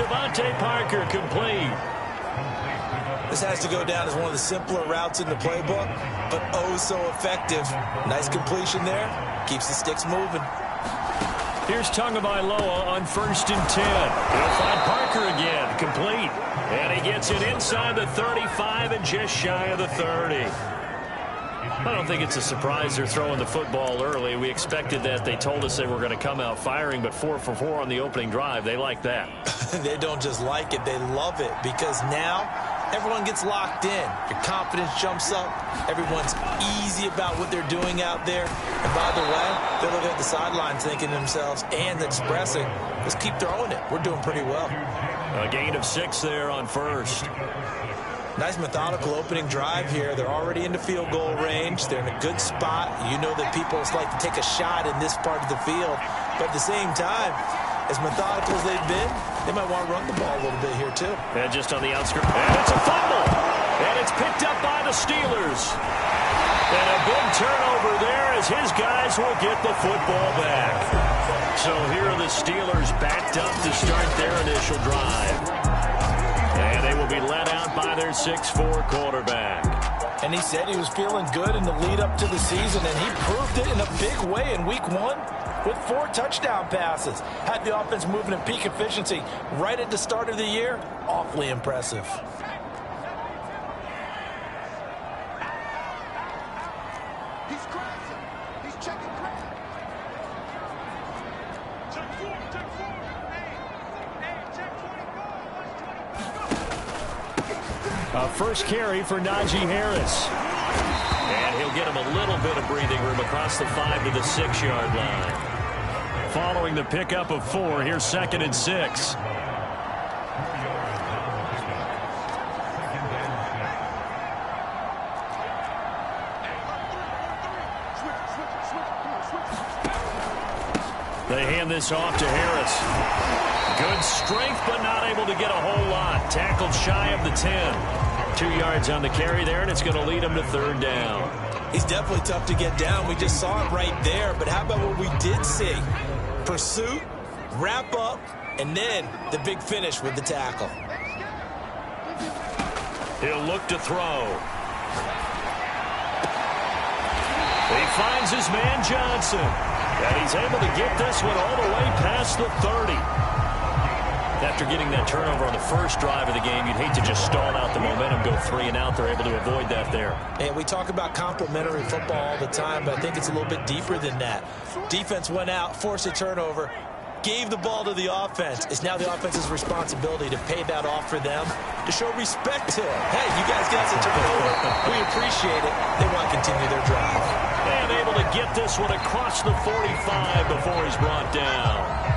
Devontae Parker complete. This has to go down as one of the simpler routes in the playbook, but oh so effective. Nice completion there. Keeps the sticks moving. Here's Tagovailoa on 1st and 10. He'll find Parker again, complete. And he gets it inside the 35 and just shy of the 30. I don't think it's a surprise they're throwing the football early. We expected that. They told us they were going to come out firing, but 4 for 4 on the opening drive. They like that. They don't just like it, they love it, because now everyone gets locked in. Your confidence jumps up. Everyone's easy about what they're doing out there. And by the way, they're looking at the sidelines thinking to themselves and expressing, let's keep throwing it. We're doing pretty well. A gain of 6 there on 1st. Nice methodical opening drive here. They're already into field goal range. They're in a good spot. You know that people like to take a shot in this part of the field. But at the same time, as methodical as they've been, they might want to run the ball a little bit here too. And just on the outskirts. And it's a fumble. And it's picked up by the Steelers. And a big turnover there as his guys will get the football back. So here are the Steelers backed up to start their initial drive. And they will be let out by their 6'4" quarterback. And he said he was feeling good in the lead up to the season, and he proved it in a big way in week 1 with 4 touchdown passes. Had the offense moving at peak efficiency right at the start of the year. Awfully impressive. He's crossing. He's checking crack. Check 4, check 4. Hey, check 24. A first carry for Najee Harris. And he'll get him a little bit of breathing room across the 5 to the 6-yard line. Following the pickup of 4, here's 2nd and 6. They hand this off to Harris. Good strength, but not able to get a whole lot. Tackled shy of the 10. 2 yards on the carry there, and it's going to lead him to 3rd down. He's definitely tough to get down. We just saw it right there. But how about what we did see? Pursuit, wrap up, and then the big finish with the tackle. He'll look to throw. He finds his man Johnson. And he's able to get this one all the way past the 30. After getting that turnover on the first drive of the game, you'd hate to just stall out the momentum, go 3 and out. They're able to avoid that there. And we talk about complementary football all the time, but I think it's a little bit deeper than that. Defense went out, forced a turnover, gave the ball to the offense. It's now the offense's responsibility to pay that off for them, to show respect to them. Hey, you guys got the turnover. We appreciate it. They want to continue their drive. And able to get this one across the 45 before he's brought down.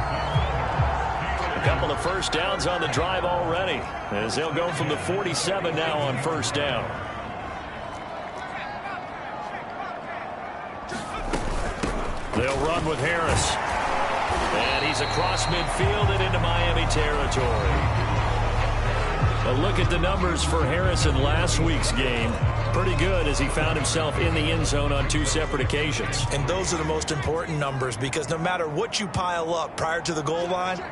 A couple of first downs on the drive already, as they'll go from the 47 now on 1st down. They'll run with Harris. And he's across midfield and into Miami territory. A look at the numbers for Harris in last week's game. Pretty good, as he found himself in the end zone on 2 separate occasions. And those are the most important numbers, because no matter what you pile up prior to the goal line,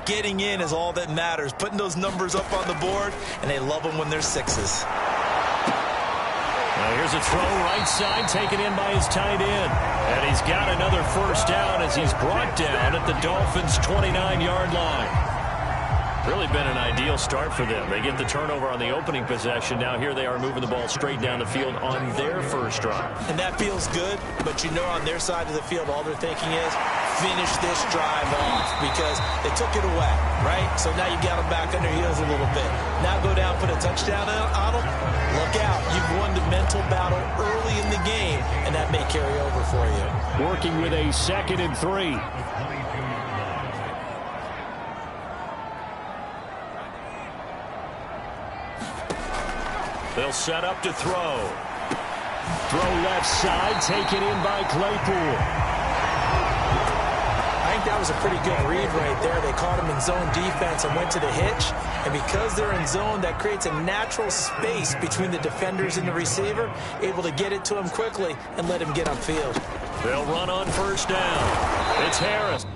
getting in is all that matters. Putting those numbers up on the board, and they love them when they're 6s. Now here's a throw right side, taken in by his tight end. And he's got another first down as he's brought down at the Dolphins' 29-yard line. Really been an ideal start for them. They get the turnover on the opening possession. Now here they are moving the ball straight down the field on their first drive. And that feels good, but you know on their side of the field all they're thinking is finish this drive off, because they took it away, right? So now you got them back on their heels a little bit. Now go down, put a touchdown on them. Look out. You've won the mental battle early in the game, and that may carry over for you. Working with a 2nd and 3. They'll set up to throw. Throw left side, taken in by Claypool. I think that was a pretty good read right there. They caught him in zone defense and went to the hitch. And because they're in zone, that creates a natural space between the defenders and the receiver, able to get it to him quickly and let him get upfield. They'll run on 1st down. It's Harris.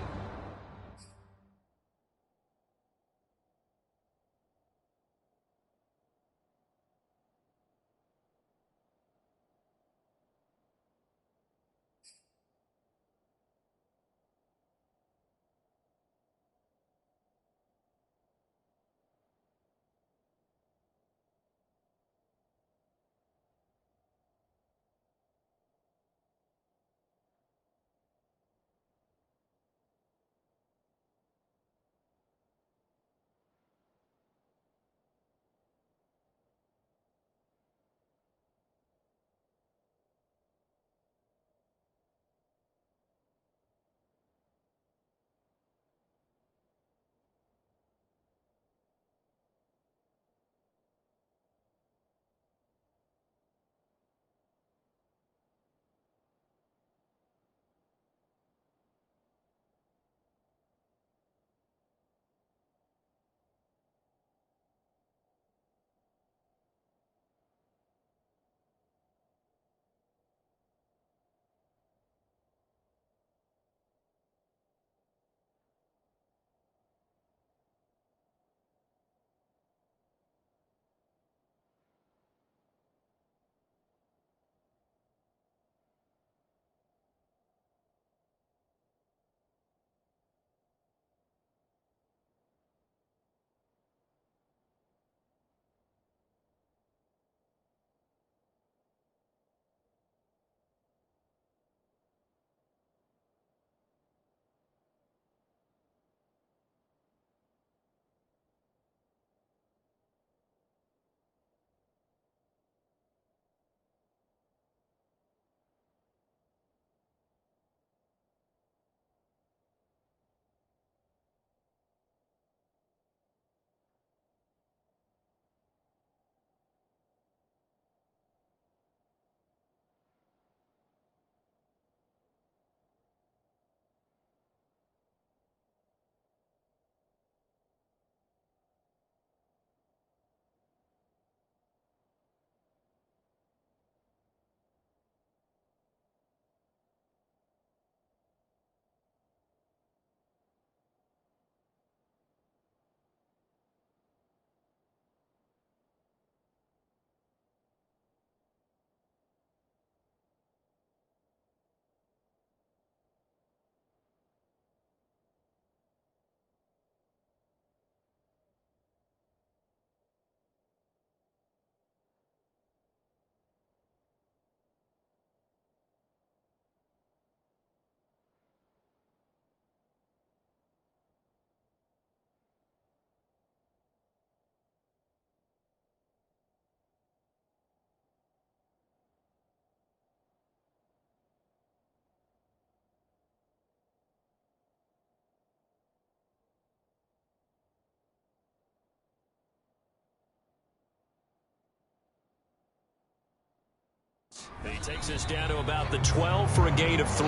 He takes us down to about the 12 for a gain of 3.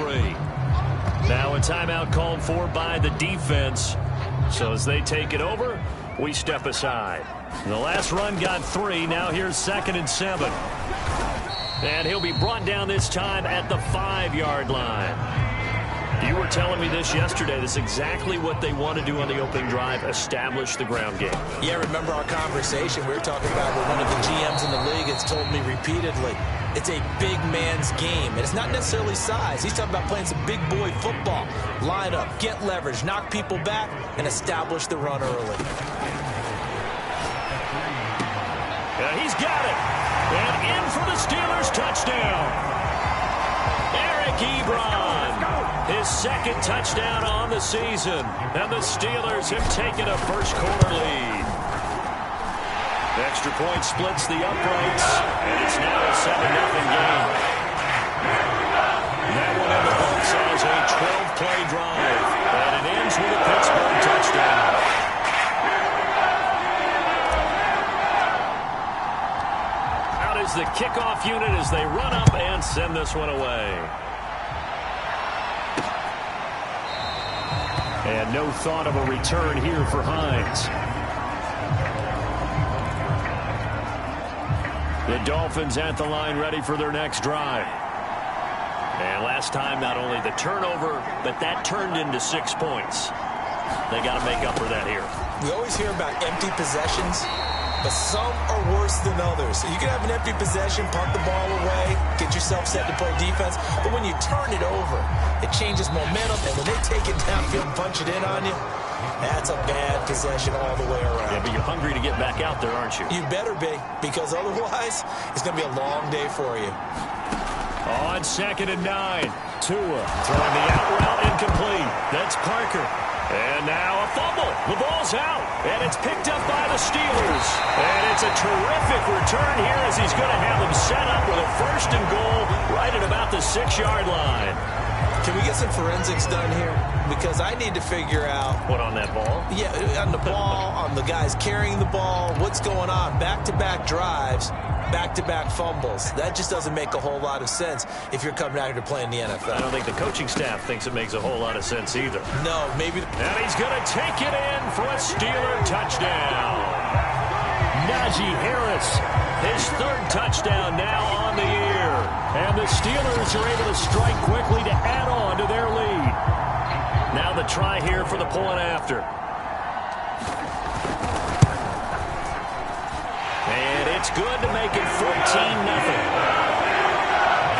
Now a timeout called for by the defense. So as they take it over, we step aside. The last run got 3. Now here's 2nd and 7. And he'll be brought down this time at the 5-yard line. You were telling me this yesterday. This is exactly what they want to do on the opening drive, establish the ground game. Yeah, remember our conversation. We were talking about what one of the GMs in the league has told me repeatedly. It's a big man's game, and it's not necessarily size. He's talking about playing some big boy football. Line up, get leverage, knock people back, and establish the run early. Yeah, he's got it. And in for the Steelers touchdown. Eric Ebron, his 2nd touchdown on the season. And the Steelers have taken a first-quarter lead. The extra point splits the uprights, and it's now a 7-0 game. That one in the books as a 12-play drive, and it ends with a Pittsburgh touchdown. Out is the kickoff unit as they run up and send this one away. And no thought of a return here for Hines. The Dolphins at the line ready for their next drive. And last time, not only the turnover, but that turned into 6 points. They got to make up for that here. We always hear about empty possessions, but some are worse than others. So you can have an empty possession, punt the ball away, get yourself set to play defense, but when you turn it over, it changes momentum, and when they take it downfield and punch it in on you, that's a bad possession all the way around. Yeah, but you're hungry to get back out there, aren't you? You better be, because otherwise, it's going to be a long day for you. On 2nd and 9, Tua throwing the out route incomplete. That's Parker. And now a fumble. The ball's out, and it's picked up by the Steelers. And it's a terrific return here as he's going to have them set up with a 1st and goal right at about the 6-yard line. Can we get some forensics done here? Because I need to figure out... What, on that ball? Yeah, on the ball, on the guys carrying the ball, what's going on? Back-to-back drives, back-to-back fumbles. That just doesn't make a whole lot of sense if you're coming out here to play in the NFL. I don't think the coaching staff thinks it makes a whole lot of sense either. No, maybe... And he's going to take it in for a Steeler touchdown. Najee Harris, his 3rd touchdown now on the year. And the Steelers are able to strike quickly to add on to their lead. Now the try here for the point after. And it's good to make it 14-0.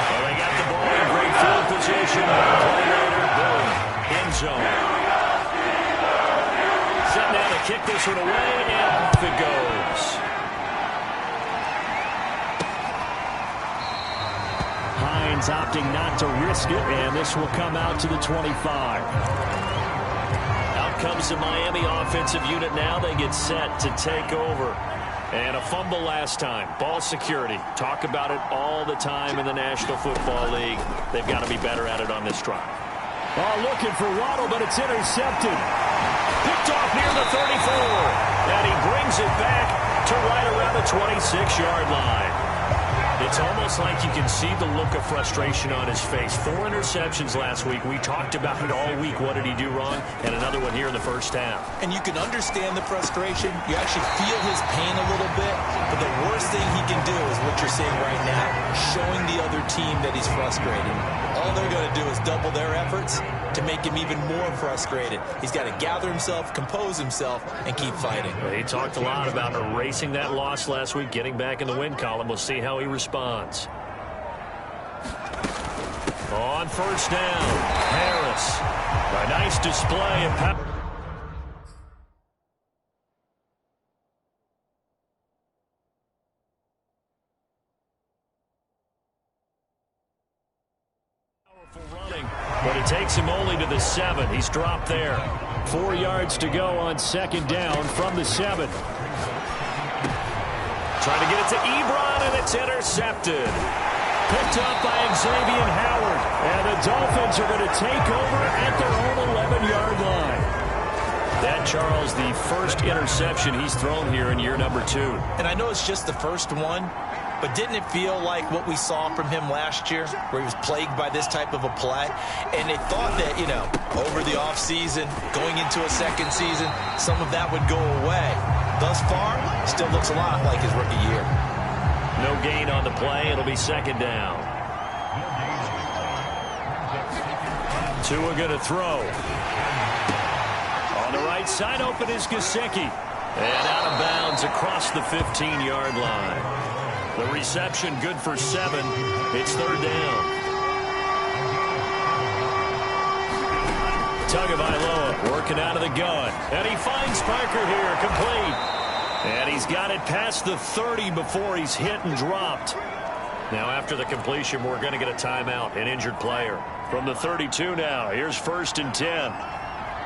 Well, they got the ball in great field position. Play later, boom, end zone. Setting down to kick this one away, and off it goes. Hines opting not to risk it, and this will come out to the 25. Out comes the Miami offensive unit now. They get set to take over. And a fumble last time. Ball security. Talk about it all the time in the National Football League. They've got to be better at it on this drive. Oh, looking for Waddle, but it's intercepted. Picked off near the 34. And he brings it back to right around the 26-yard line. It's almost like you can see the look of frustration on his face. 4 interceptions last week. We talked about it all week. What did he do wrong? And another one here in the first half. And you can understand the frustration. You actually feel his pain a little bit. But the worst thing he can do is what you're seeing right now, showing the other team that he's frustrated. All they're going to do is double their efforts to make him even more frustrated. He's got to gather himself, compose himself, and keep fighting. Well, he talked a lot about erasing that loss last week, getting back in the win column. We'll see how he responds. On 1st down, Harris. A nice display of power. But it takes him only to the 7. He's dropped there. 4 yards to go on 2nd down from the 7. Trying to get it to Ebron, and it's intercepted. Picked up by Xavier Howard. And the Dolphins are going to take over at their own 11-yard line. That, Charles, the first interception he's thrown here in year number 2. And I know it's just the first one, but didn't it feel like what we saw from him last year, where he was plagued by this type of a play? And they thought that, you know, over the offseason, going into a second season, some of that would go away. Thus far, still looks a lot like his rookie year. No gain on the play. It'll be second down. Tua going to throw. On the right side, open is Gesicki. And out of bounds across the 15-yard line. The reception good for 7. It's third down. Tagovailoa working out of the gun. And he finds Parker here, complete. And he's got it past the 30 before he's hit and dropped. Now after the completion, we're going to get a timeout, an injured player. From the 32 now, here's 1st and 10.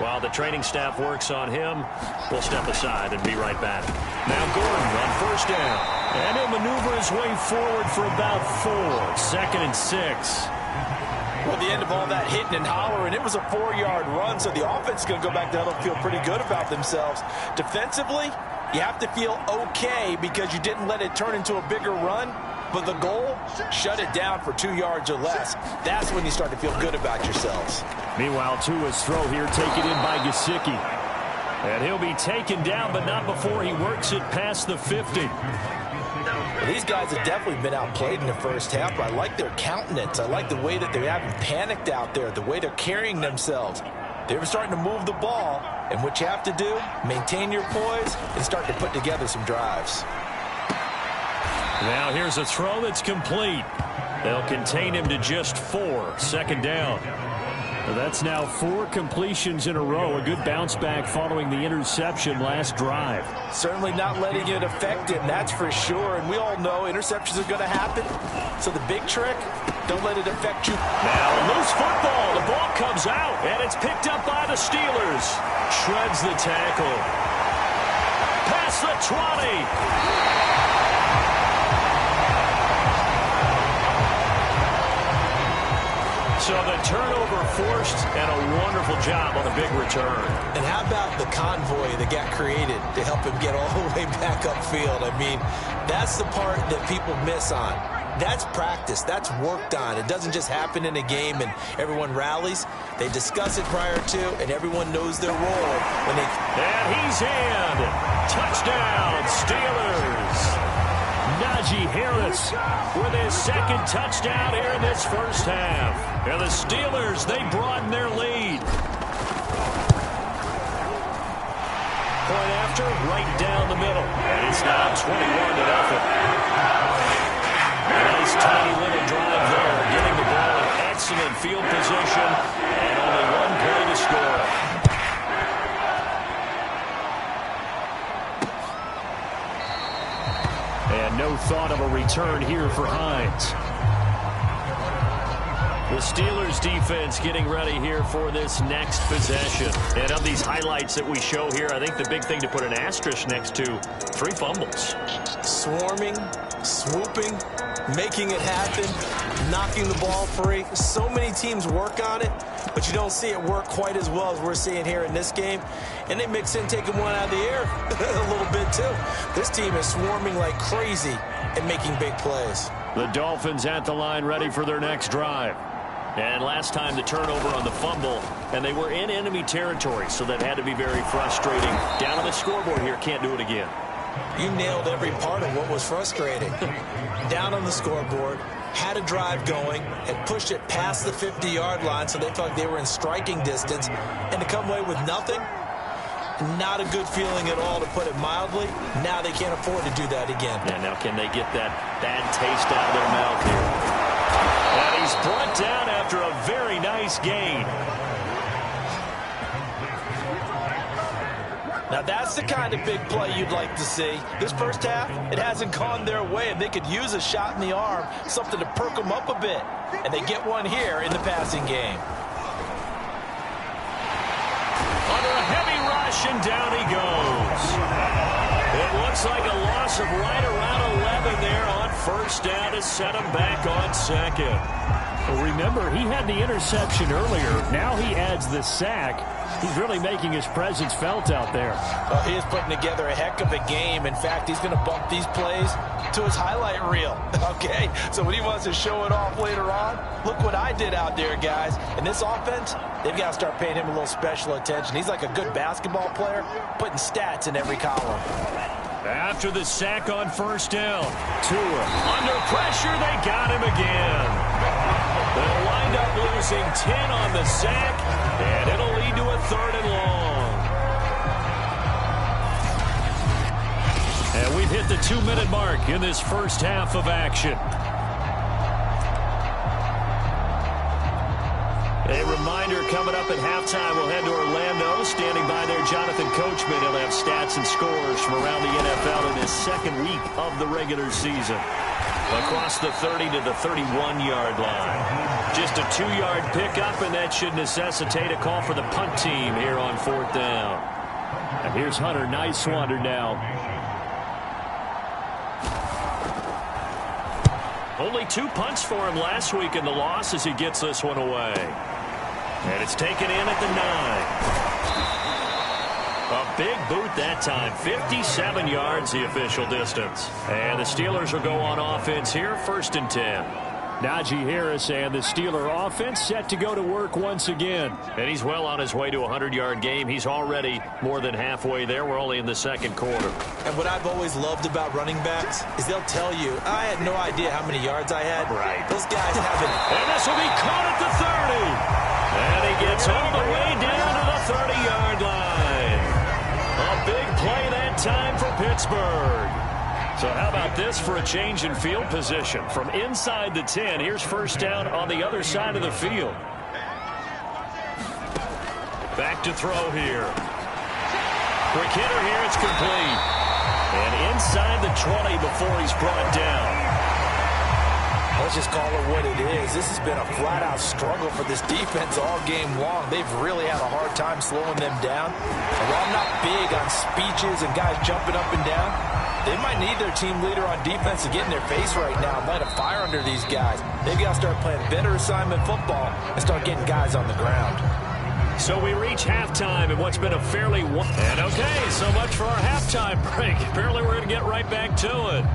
While the training staff works on him, we'll step aside and be right back. Now Gordon on 1st down. And he'll maneuver his way forward for about 4. 2nd and 6. Well, the end of all that hitting and hollering, it was a 4-yard run, so the offense is going to go back down and feel pretty good about themselves. Defensively, you have to feel okay because you didn't let it turn into a bigger run. But the goal, shut it down for 2 yards or less. That's when you start to feel good about yourselves. Meanwhile, Tua's throw here taken in by Gesicki. And he'll be taken down, but not before he works it past the 50. Well, these guys have definitely been outplayed in the first half, but I like their countenance. I like the way that they haven't panicked out there, the way they're carrying themselves. They're starting to move the ball, and what you have to do, maintain your poise and start to put together some drives. Now here's a throw that's complete. They'll contain him to just 4. 2nd down. That's now 4 completions in a row. A good bounce back following the interception last drive. Certainly not letting it affect him, that's for sure. And we all know interceptions are going to happen. So the big trick, don't let it affect you. Now loose football. The ball comes out, and it's picked up by the Steelers. Shreds the tackle. Past the 20. So the turnover forced, and a wonderful job on a big return. And how about the convoy that got created to help him get all the way back upfield? I mean, that's the part that people miss on. That's practice. That's worked on. It doesn't just happen in a game and everyone rallies. They discuss it prior to, and everyone knows their role. And he's in. Touchdown, Steelers. Najee Harris with his 2nd touchdown here in this first half. And the Steelers, they broaden their lead. Point after, right down the middle. And it's now 21-0. A nice tiny little drive there, getting the ball in excellent field position, and only 1 play to score. And no thought of a return here for Hines. The Steelers defense getting ready here for this next possession. And of these highlights that we show here, I think the big thing to put an asterisk next to, 3 fumbles. Swarming, swooping, making it happen, knocking the ball free. So many teams work on it, but you don't see it work quite as well as we're seeing here in this game. And they mix in taking one out of the air a little bit too. This team is swarming like crazy and making big plays. The Dolphins at the line ready for their next drive. And last time the turnover on the fumble, and they were in enemy territory, so that had to be very frustrating. Down on the scoreboard here, can't do it again. You nailed every part of what was frustrating. Down on the scoreboard, had a drive going, had pushed it past the 50-yard line so they felt like they were in striking distance, and to come away with nothing, not a good feeling at all, to put it mildly. Now they can't afford to do that again. Yeah, now can they get that bad taste out of their mouth here? And he's brought down after a very nice gain. Now that's the kind of big play you'd like to see. This first half, it hasn't gone their way, and they could use a shot in the arm, something to perk them up a bit. And they get one here in the passing game. Under a heavy rush, and down he goes. It looks like a loss of right around 11 there on 1st down to set him back on 2nd. Well, remember, he had the interception earlier. Now he adds the sack. He's really making his presence felt out there. Well, he is putting together a heck of a game. In fact, he's going to bump these plays to his highlight reel. Okay, so when he wants to show it off later on, look what I did out there, guys. In this offense, they've got to start paying him a little special attention. He's like a good basketball player, putting stats in every column. After the sack on first down, Tua under pressure, they got him again. They'll wind up losing 10 on the sack, and it'll lead to a 3rd and long. And we've hit the 2-minute mark in this first half of action. A reminder, coming up at halftime, we'll head to Orlando. Standing by there, Jonathan Coachman. He'll have stats and scores from around the NFL in his 2nd week of the regular season. Across the 30 to the 31-yard line. Just a 2-yard pickup, and that should necessitate a call for the punt team here on 4th down. And here's Hunter Nicewander now. Only 2 punts for him last week in the loss as he gets this one away. And it's taken in at the 9. A big boot that time. 57 yards the official distance. And the Steelers will go on offense here, 1st and 10. Najee Harris and the Steeler offense set to go to work once again. And he's well on his way to a 100-yard game. He's already more than halfway there. We're only in the 2nd quarter. And what I've always loved about running backs is they'll tell you, I had no idea how many yards I had. Right. Those guys haven't. And this will be caught at the 30. And he gets all the way down to the 30-yard line. A big play that time for Pittsburgh. So how about this for a change in field position? From inside the 10, here's 1st down on the other side of the field. Back to throw here. Quick hitter here, it's complete. And inside the 20 before he's brought down. Let's just call it what it is. This has been a flat-out struggle for this defense all game long. They've really had a hard time slowing them down. And while I'm not big on speeches and guys jumping up and down, they might need their team leader on defense to get in their face right now and light a fire under these guys. They've got to start playing better assignment football and start getting guys on the ground. So we reach halftime in what's been a fairly... And okay, so much for our halftime break. Apparently we're going to get right back to it.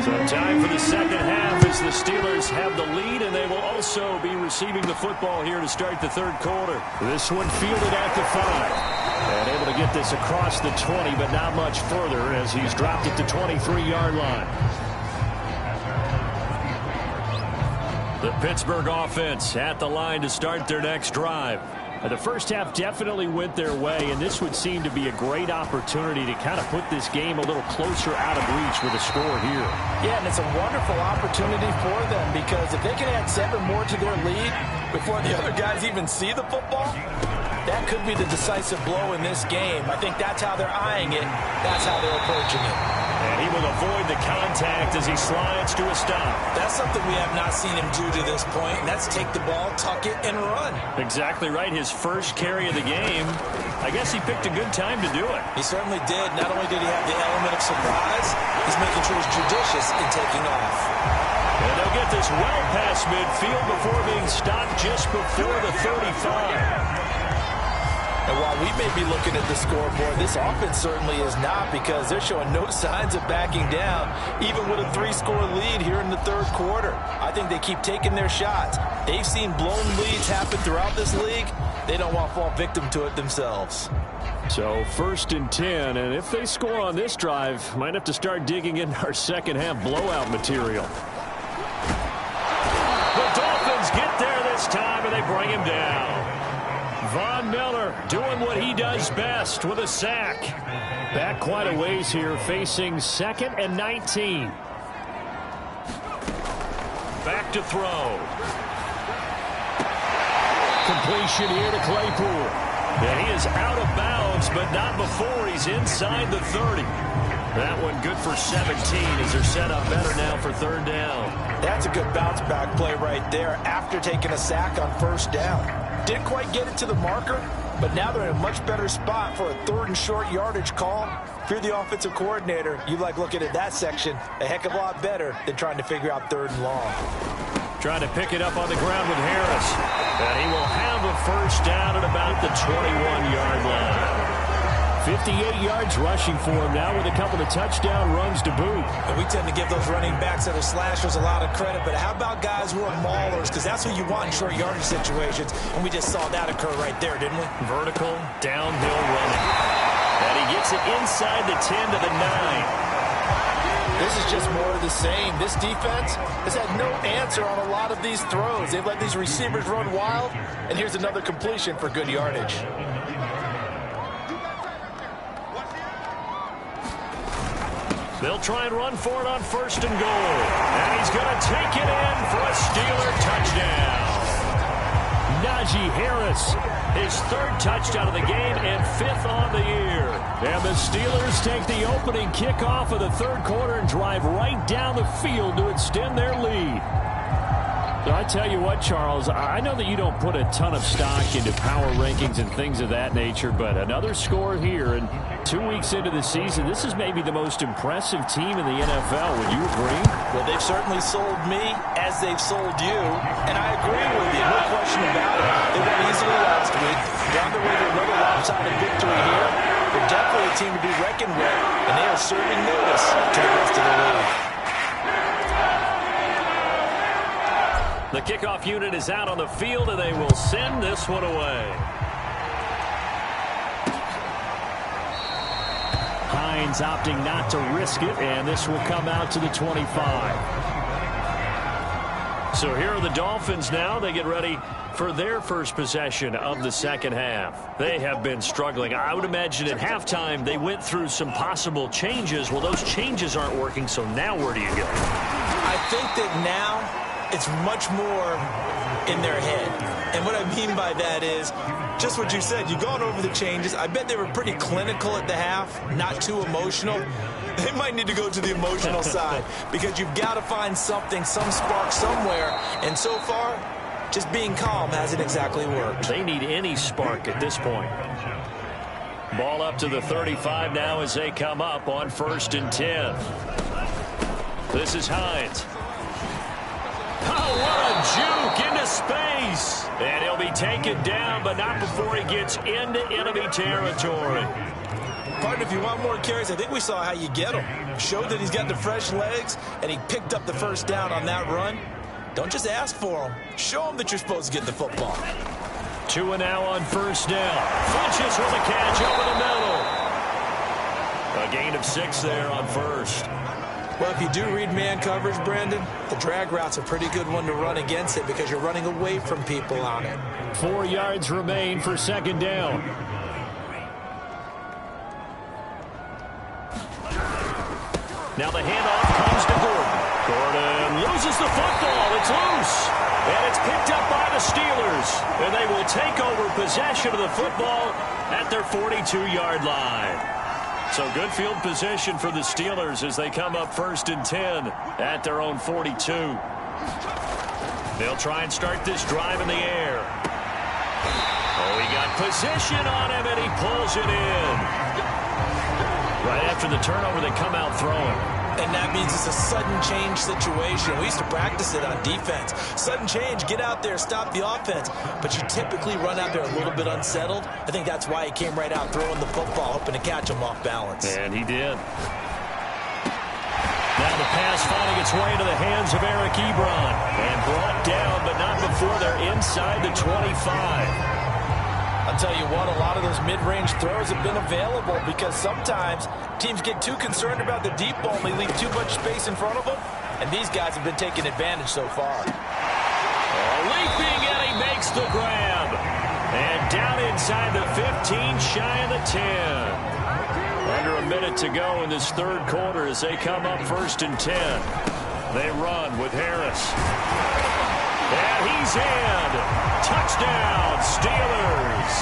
So time for the 2nd half as the Steelers have the lead, and they will also be receiving the football here to start the 3rd quarter. This one fielded at the 5. And able to get this across the 20, but not much further as he's dropped it to 23-yard line. The Pittsburgh offense at the line to start their next drive. The first half definitely went their way, and this would seem to be a great opportunity to kind of put this game a little closer out of reach with a score here. Yeah, and it's a wonderful opportunity for them because if they can add 7 more to their lead before the other guys even see the football, that could be the decisive blow in this game. I think that's how they're eyeing it. That's how they're approaching it. And he will avoid the contact as he slides to a stop. That's something we have not seen him do to this point, and that's take the ball, tuck it, and run. Exactly right. His first carry of the game. I guess he picked a good time to do it. He certainly did. Not only did he have the element of surprise, he's making sure he's judicious in taking off. And they'll get this well past midfield before being stopped just before the 35. And while we may be looking at the scoreboard, this offense certainly is not because they're showing no signs of backing down, even with a 3-score lead here in the 3rd quarter. I think they keep taking their shots. They've seen blown leads happen throughout this league. They don't want to fall victim to it themselves. So 1st and 10, and if they score on this drive, might have to start digging in our 2nd half blowout material. The Dolphins get there this time, and they bring him down. Von Miller doing what he does best with a sack. Back quite a ways here, facing 2nd and 19. Back to throw. Completion here to Claypool. And he is out of bounds, but not before he's inside the 30. That one good for 17 as they're set up better now for 3rd down. That's a good bounce back play right there after taking a sack on 1st down. Didn't quite get it to the marker, but now they're in a much better spot for a 3rd and short yardage call. If you're the offensive coordinator, you like looking at that section a heck of a lot better than trying to figure out 3rd and long. Trying to pick it up on the ground with Harris. And he will have a first down at about the 21-yard line. 58 yards rushing for him now with a couple of touchdown runs to boot. And we tend to give those running backs that are slashers a lot of credit, but how about guys who are maulers? Because that's what you want in short yardage situations, and we just saw that occur right there, didn't we? Vertical, downhill running. And he gets it inside the 10 to the 9. This is just more of the same. This defense has had no answer on a lot of these throws. They've let these receivers run wild, and here's another completion for good yardage. They'll try and run for it on first and goal. And he's going to take it in for a Steeler touchdown. Najee Harris, his third touchdown of the game and fifth on the year. And the Steelers take the opening kickoff of the third quarter and drive right down the field to extend their lead. So I tell you what, Charles, I know that you don't put a ton of stock into power rankings and things of that nature, but another score here, and 2 weeks into the season, this is maybe the most impressive team in the NFL. Would you agree? Well, they've certainly sold me as they've sold you, and I agree with you, no question about it. They won easily last week. Down the way to another lopsided victory here. They're definitely a team to be reckoned with, and they are serving notice to the rest of the league. The kickoff unit is out on the field, and they will send this one away. Hines opting not to risk it, and this will come out to the 25. So here are the Dolphins now. They get ready for their first possession of the second half. They have been struggling. I would imagine at halftime they went through some possible changes. Well, those changes aren't working, so now where do you go? I think that now it's much more in their head. And what I mean by that is just what you said. You've gone over the changes. I bet they were pretty clinical at the half, not too emotional. They might need to go to the emotional side because you've got to find something, some spark somewhere. And so far, just being calm hasn't exactly worked. They need any spark at this point. Ball up to the 35 now as they come up on 1st and 10. This is Hines. Oh, what a juke into space. And he'll be taken down, but not before he gets into enemy territory. Partner, if you want more carries, I think we saw how you get him. Showed that he's got the fresh legs, and he picked up the first down on that run. Don't just ask for him. Show him that you're supposed to get the football. 2 and now on 1st down. Funches with a catch over the middle. A gain of 6 there on 1st. Well, if you do read man coverage, Brandon, the drag route's a pretty good one to run against it because you're running away from people on it. 4 yards remain for 2nd down. Now the handoff comes to Gordon. Gordon loses the football. It's loose. And it's picked up by the Steelers. And they will take over possession of the football at their 42-yard line. So good field position for the Steelers as they come up 1st and 10 at their own 42. They'll try and start this drive in the air. Oh, he got position on him, and he pulls it in. Right after the turnover, they come out throwing. And that means it's a sudden change situation. We used to practice it on defense. Sudden change, get out there, stop the offense. But you typically run out there a little bit unsettled. I think that's why he came right out throwing the football, hoping to catch him off balance. And he did. Now the pass finding its way into the hands of Eric Ebron. And brought down, but not before they're inside the 25. I'll tell you what, a lot of those mid-range throws have been available because sometimes teams get too concerned about the deep ball and they leave too much space in front of them, and these guys have been taking advantage so far. Leaping, and he makes the grab. And down inside the 15, shy of the 10. Under a minute to go in this third quarter as they come up 1st and 10. They run with Harris. And he's in. Touchdown, Steelers.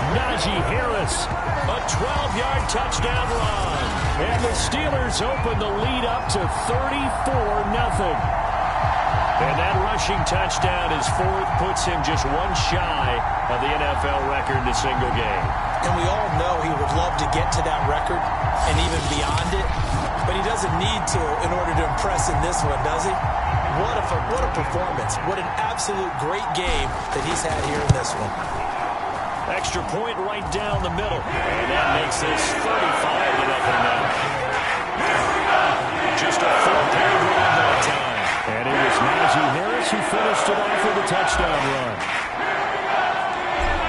Najee Harris, a 12-yard touchdown run. And the Steelers open the lead up to 34-0. And that rushing touchdown is 4th, puts him just one shy of the NFL record in a single game. And we all know he would love to get to that record and even beyond it. But he doesn't need to in order to impress in this one, does he? What a performance. What an absolute great game that he's had here in this one. Extra point right down the middle. And that makes this 35-0 now. Just a 4-point run that time. And it was Najee Harris who finished it off with a touchdown run.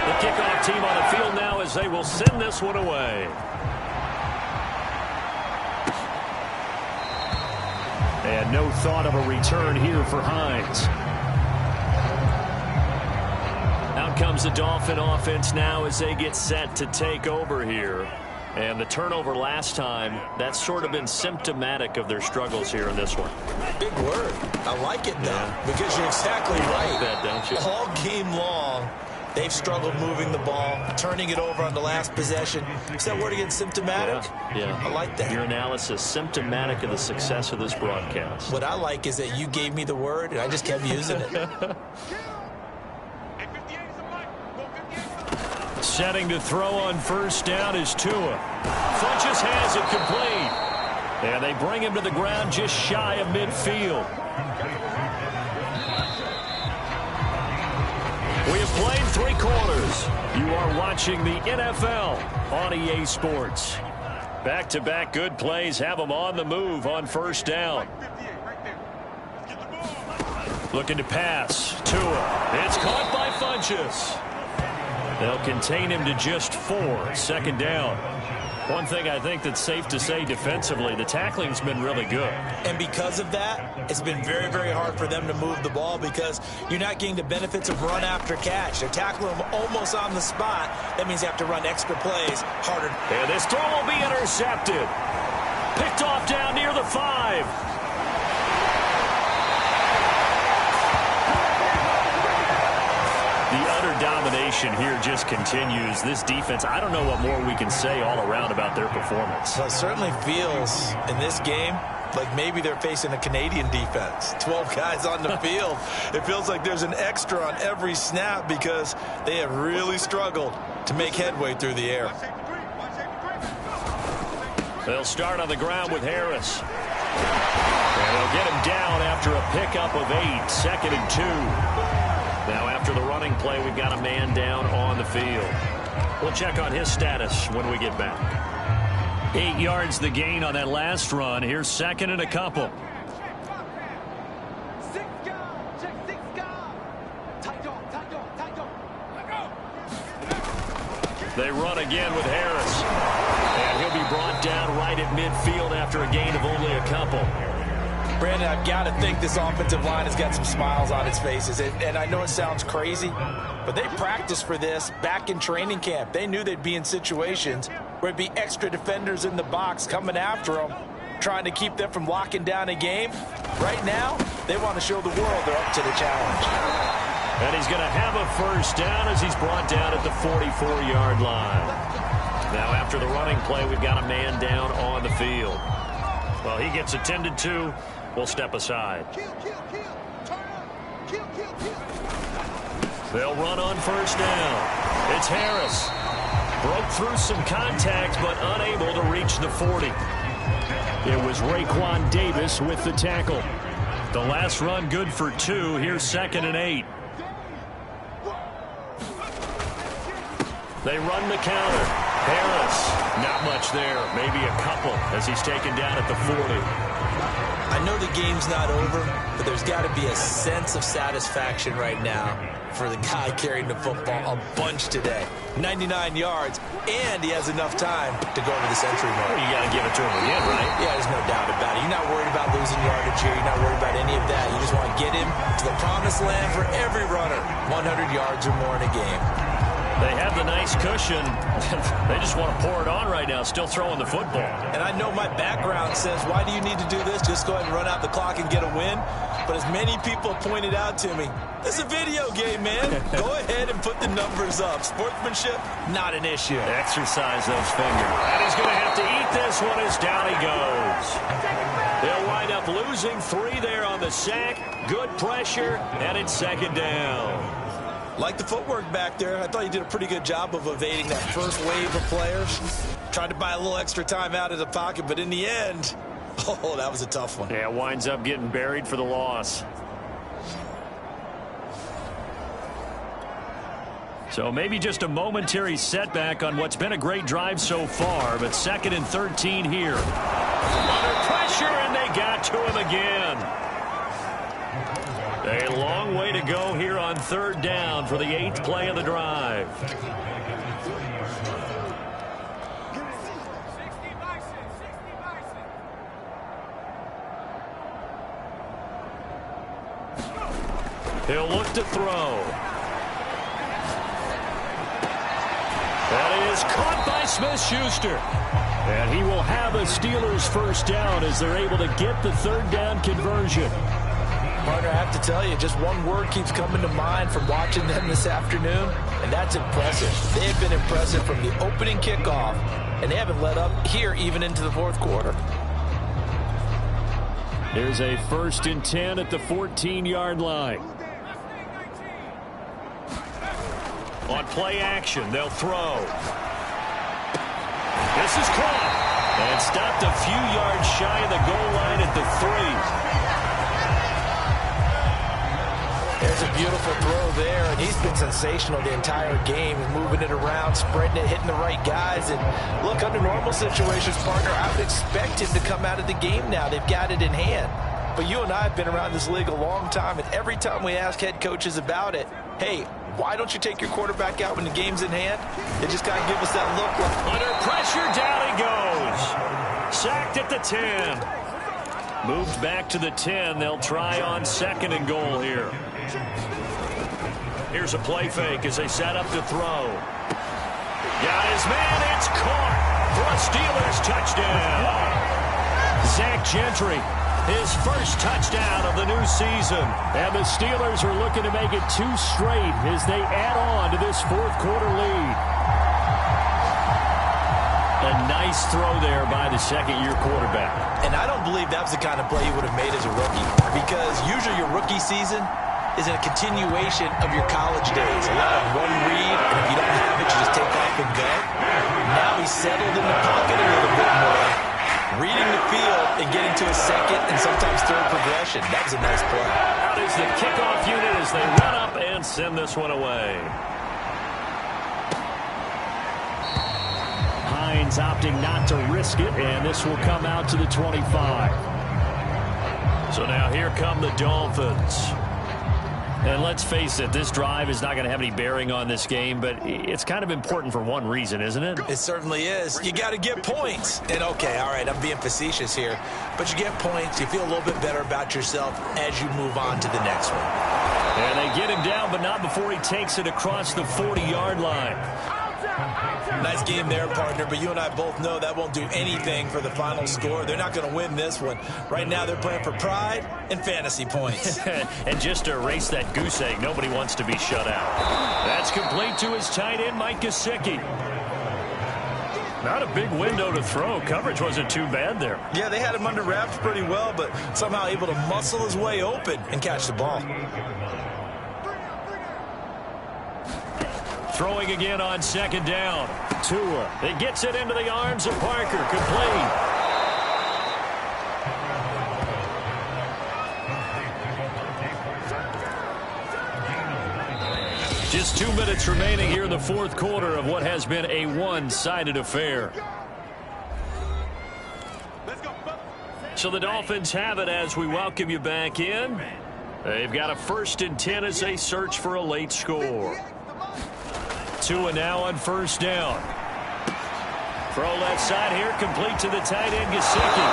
The kickoff team on the field now as they will send this one away. And no thought of a return here for Hines. Out comes the Dolphin offense now as they get set to take over here. And the turnover last time, that's sort of been symptomatic of their struggles here in this one. Big word. I like it, though, because you're exactly right. Like that, don't you? All game long, they've struggled moving the ball, turning it over on the last possession. Is that word again, symptomatic? Yeah. I like that. Your analysis, symptomatic of the success of this broadcast. What I like is that you gave me the word, and I just kept using it. Setting to throw on first down is Tua. Funchess has it complete. And they bring him to the ground just shy of midfield. We have played 3 quarters. You are watching the NFL on EA Sports. Back-to-back good plays have them on the move on first down. Looking to pass. Tua. It's caught by Funchess. They'll contain him to just 4. Second down. One thing I think that's safe to say defensively, the tackling's been really good. And because of that, it's been very, very hard for them to move the ball because you're not getting the benefits of run after catch. They're tackling them almost on the spot. That means they have to run extra plays harder. And this throw will be intercepted. Picked off down near the 5. The utter domination here just continues. This defense, I don't know what more we can say all around about their performance. Well, it certainly feels in this game like maybe they're facing a Canadian defense. 12 guys on the field. It feels like there's an extra on every snap because they have really struggled to make headway through the air. They'll start on the ground with Harris. And they'll get him down after a pickup of 8. Second and 2. Now after the running play, we've got a man down on the field. We'll check on his status when we get back. 8 yards the gain on that last run. Here's second and a couple. 6 guard, check 6 guard. Tight on. They run again with Harris. And he'll be brought down right at midfield after a gain of only a couple. Brandon, I've got to think this offensive line has got some smiles on its faces. And I know it sounds crazy, but they practiced for this back in training camp. They knew they'd be in situations where it'd be extra defenders in the box coming after them, trying to keep them from locking down a game. Right now, they want to show the world they're up to the challenge. And he's going to have a first down as he's brought down at the 44-yard line. Now after the running play, we've got a man down on the field. Well, he gets attended to. We'll step aside. They'll run on first down. It's Harris. Broke through some contact, but unable to reach the 40. It was Raekwon Davis with the tackle. The last run good for 2. Here's second and 8. They run the counter. Harris, not much there. Maybe a couple as he's taken down at the 40. I know the game's not over, but there's got to be a sense of satisfaction right now for the guy carrying the football a bunch today. 99 yards, and he has enough time to go over the century mark. Well, you got to give it to him again, right? Yeah, there's no doubt about it. You're not worried about losing yardage here. You're not worried about any of that. You just want to get him to the promised land for every runner. 100 yards or more in a game. They have the nice cushion. They just want to pour it on right now, still throwing the football. And I know my background says, why do you need to do this? Just go ahead and run out the clock and get a win. But as many people pointed out to me, it's a video game, man. Go ahead and put the numbers up. Sportsmanship, not an issue. Exercise those fingers. And he's going to have to eat this one as down he goes. They'll wind up losing 3 there on the sack. Good pressure, and it's second down. Like the footwork back there. I thought he did a pretty good job of evading that first wave of players. Tried to buy a little extra time out of the pocket, but in the end, oh, that was a tough one. Yeah, winds up getting buried for the loss. So maybe just a momentary setback on what's been a great drive so far, but 2nd and 13 here. Under pressure, and they got to him again. A long way to go here on 3rd down for the 8th play of the drive. He'll look to throw. That is caught by Smith-Schuster. And he will have a Steelers first down as they're able to get the 3rd down conversion. Partner, I have to tell you, just one word keeps coming to mind from watching them this afternoon, and that's impressive. They have been impressive from the opening kickoff, and they haven't let up here even into the 4th quarter. Here's a 1st and 10 at the 14-yard line. On play action, they'll throw. This is caught. And stopped a few yards shy of the goal line at the 3. There's a beautiful throw there, and he's been sensational the entire game, moving it around, spreading it, hitting the right guys. And look, under normal situations, partner, I would expect him to come out of the game now. They've got it in hand. But you and I have been around this league a long time, and every time we ask head coaches about it, hey, why don't you take your quarterback out when the game's in hand? They just got to give us that look. Under pressure, down he goes. Sacked at the 10. Moved back to the 10. They'll try on 2nd and goal here. Here's a play fake as they set up to throw. Got his man. It's caught for a Steelers touchdown. Zach Gentry, his first touchdown of the new season. And the Steelers are looking to make it 2 straight as they add on to this 4th quarter lead. A nice throw there by the 2nd-year quarterback. And I don't believe that was the kind of play you would have made as a rookie, because usually your rookie season is a continuation of your college days. A lot of one read, and if you don't have it, you just take off and go. Now he's settled in the pocket a little bit more, reading the field and getting to a 2nd and sometimes 3rd progression. That was a nice play. Out is the kickoff unit as they run up and send this one away. Hines opting not to risk it, and this will come out to the 25. So now here come the Dolphins. And let's face it, this drive is not going to have any bearing on this game, but it's kind of important for one reason, isn't it? It certainly is. You got to get points. And, okay, all right, I'm being facetious here, but you get points, you feel a little bit better about yourself as you move on to the next one. And they get him down, but not before he takes it across the 40-yard line. Nice game there, partner, but you and I both know that won't do anything for the final score. They're not going to win this one. Right now they're playing for pride and fantasy points. And just to erase that goose egg, nobody wants to be shut out. That's complete to his tight end, Mike Gesicki. Not a big window to throw. Coverage wasn't too bad there. Yeah, they had him under wraps pretty well, but somehow able to muscle his way open and catch the ball. Throwing again on 2nd down. Tua. It gets it into the arms of Parker. Complete. Just 2 minutes remaining here in the 4th quarter of what has been a one-sided affair. So the Dolphins have it as we welcome you back in. They've got a 1st and 10 as they search for a late score. Tua now on 1st down. Throw left side here, complete to the tight end, Gesicki.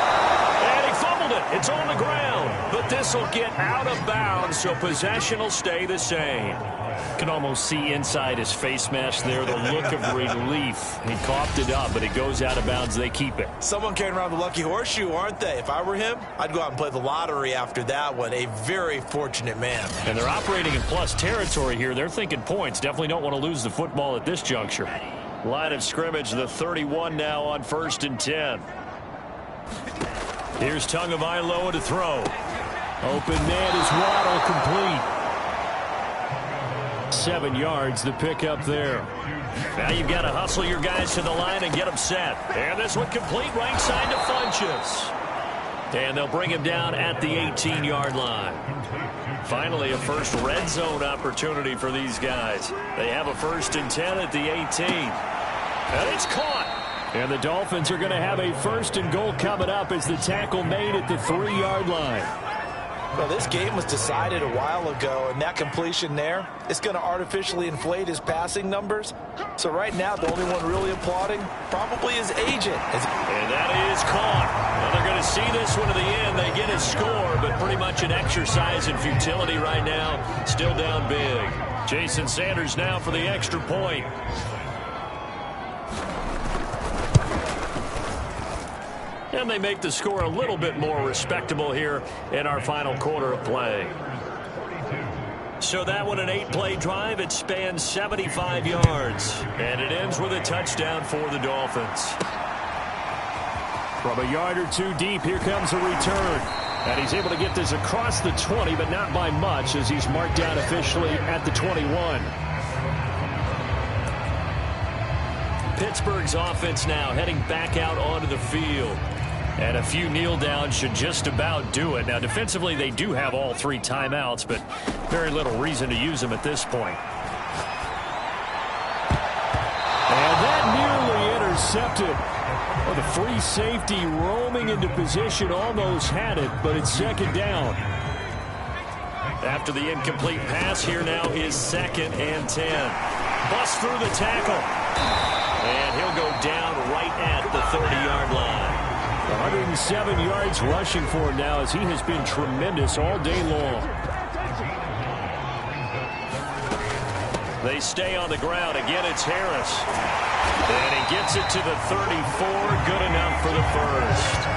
And he fumbled it. It's on the ground. But this will get out of bounds, so possession will stay the same. Can almost see inside his face mask there the look of relief. He coughed it up, but it goes out of bounds. They keep it. Someone carrying around the lucky horseshoe, aren't they? If I were him, I'd go out and play the lottery after that one. A very fortunate man. And they're operating in plus territory here. They're thinking points. Definitely don't want to lose the football at this juncture. Line of scrimmage, the 31 now on 1st and 10. Here's Tagovailoa to throw. Open man is Waddle, complete. 7 yards the pick up there. Now you've got to hustle your guys to the line and get them set. And this one complete right side to Funchess. And they'll bring him down at the 18-yard line. Finally, a first red zone opportunity for these guys. They have a 1st and 10 at the 18. And it's caught. And the Dolphins are going to have a 1st and goal coming up as the tackle made at the 3-yard line. Well, this game was decided a while ago, and that completion there is going to artificially inflate his passing numbers. So right now, the only one really applauding probably his agent. And that is caught. Well, they're going to see this one to the end. They get a score, but pretty much an exercise in futility right now. Still down big. Jason Sanders now for the extra point. And they make the score a little bit more respectable here in our final quarter of play. So that one, an 8-play drive. It spans 75 yards. And it ends with a touchdown for the Dolphins. From a yard or two deep, here comes a return. And he's able to get this across the 20, but not by much, as he's marked down officially at the 21. Pittsburgh's offense now heading back out onto the field. And a few kneel downs should just about do it. Now, defensively, they do have all 3 timeouts, but very little reason to use them at this point. And that nearly intercepted. Well, the free safety roaming into position almost had it, but it's 2nd down. After the incomplete pass, here now is 2nd and 10. Bust through the tackle. And he'll go down right at the 30-yard line. 107 yards rushing for him now, as he has been tremendous all day long. They stay on the ground. Again, it's Harris. And he gets it to the 34. Good enough for the 1st.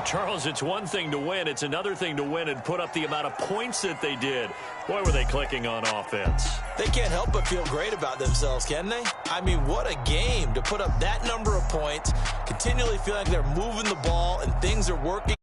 Charles, it's one thing to win. It's another thing to win and put up the amount of points that they did. Boy, were they clicking on offense. They can't help but feel great about themselves, can they? I mean, what a game to put up that number of points, continually feel like they're moving the ball and things are working.